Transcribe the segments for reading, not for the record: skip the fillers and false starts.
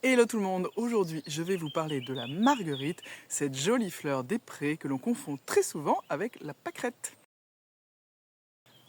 Hello tout le monde, aujourd'hui je vais vous parler de la marguerite, cette jolie fleur des prés que l'on confond très souvent avec la pâquerette.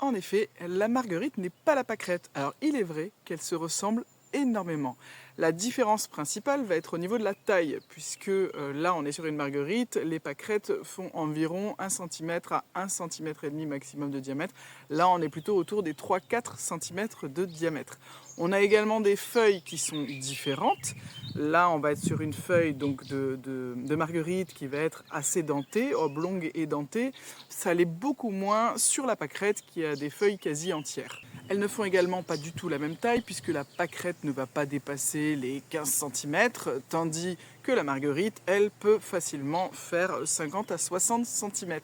En effet, la marguerite n'est pas la pâquerette, alors il est vrai qu'elle se ressemble énormément. La différence principale va être au niveau de la taille, puisque là on est sur une marguerite, les pâquerettes font environ 1 cm à 1,5 cm maximum de diamètre. Là on est plutôt autour des 3-4 cm de diamètre. On a également des feuilles qui sont différentes. Là, on va être sur une feuille donc de marguerite qui va être assez dentée, oblongue et dentée. Ça l'est beaucoup moins sur la pâquerette qui a des feuilles quasi entières. Elles ne font également pas du tout la même taille puisque la pâquerette ne va pas dépasser les 15 cm, tandis que la marguerite, elle, peut facilement faire 50 à 60 cm.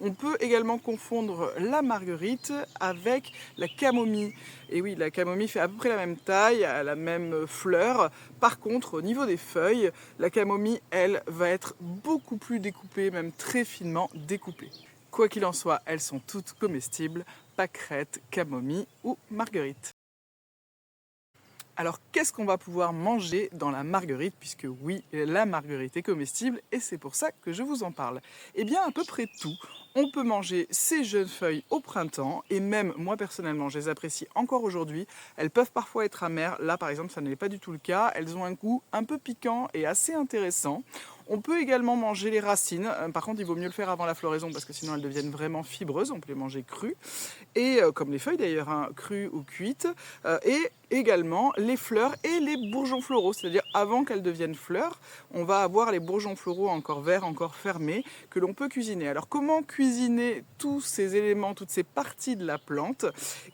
On peut également confondre la marguerite avec la camomille. Et oui, la camomille fait à peu près la même taille, a la même fleur. Par contre, au niveau des feuilles, la camomille, elle, va être beaucoup plus découpée, même très finement découpée. Quoi qu'il en soit, elles sont toutes comestibles, pâquerette, camomille ou marguerite. Alors qu'est-ce qu'on va pouvoir manger dans la marguerite, puisque oui, la marguerite est comestible et c'est pour ça que je vous en parle. Eh bien à peu près tout. On peut manger ces jeunes feuilles au printemps et même moi personnellement je les apprécie encore aujourd'hui. Elles peuvent parfois être amères, là par exemple ça n'est pas du tout le cas. Elles ont un goût un peu piquant et assez intéressant. On peut également manger les racines, par contre il vaut mieux le faire avant la floraison parce que sinon elles deviennent vraiment fibreuses, on peut les manger crues, et comme les feuilles d'ailleurs, hein, crues ou cuites, et également les fleurs et les bourgeons floraux, c'est-à-dire avant qu'elles deviennent fleurs, on va avoir les bourgeons floraux encore verts, encore fermés, que l'on peut cuisiner. Alors comment cuisiner tous ces éléments, toutes ces parties de la plante?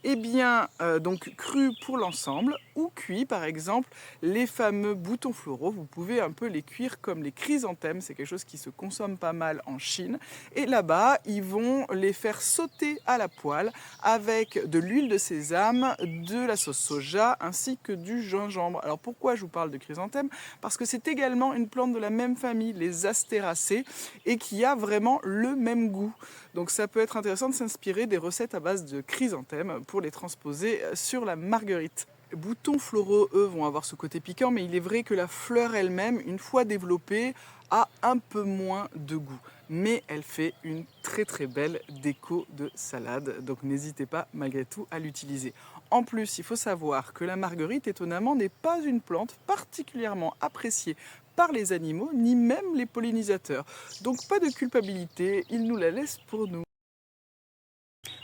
Eh bien, donc cru pour l'ensemble, ou cuit par exemple, les fameux boutons floraux, vous pouvez un peu les cuire comme les chrysanthèmes, c'est quelque chose qui se consomme pas mal en Chine, et là-bas, ils vont les faire sauter à la poêle avec de l'huile de sésame, de la sauce soja ainsi que du gingembre. Alors pourquoi je vous parle de chrysanthème? Parce que c'est également une plante de la même famille, les astéracées, et qui a vraiment le même goût. Donc ça peut être intéressant de s'inspirer des recettes à base de chrysanthème pour les transposer sur la marguerite. Les boutons floraux, eux, vont avoir ce côté piquant, mais il est vrai que la fleur elle-même, une fois développée, a un peu moins de goût. Mais elle fait une très très belle déco de salade, donc n'hésitez pas malgré tout à l'utiliser. En plus, il faut savoir que la marguerite, étonnamment, n'est pas une plante particulièrement appréciée par les animaux, ni même les pollinisateurs. Donc pas de culpabilité, ils nous la laissent pour nous.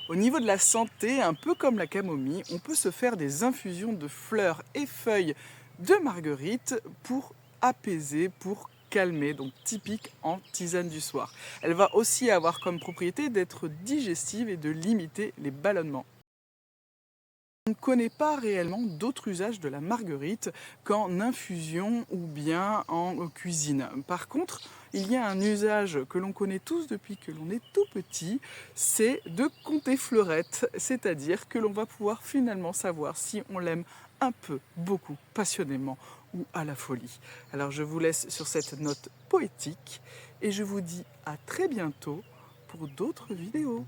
Au niveau de la santé, un peu comme la camomille, on peut se faire des infusions de fleurs et feuilles de marguerite pour apaiser, pour calmer, donc typique en tisane du soir. Elle va aussi avoir comme propriété d'être digestive et de limiter les ballonnements. On ne connaît pas réellement d'autres usages de la marguerite qu'en infusion ou bien en cuisine. Par contre, il y a un usage que l'on connaît tous depuis que l'on est tout petit, c'est de compter fleurettes, c'est-à-dire que l'on va pouvoir finalement savoir si on l'aime un peu, beaucoup, passionnément ou à la folie. Alors je vous laisse sur cette note poétique et je vous dis à très bientôt pour d'autres vidéos.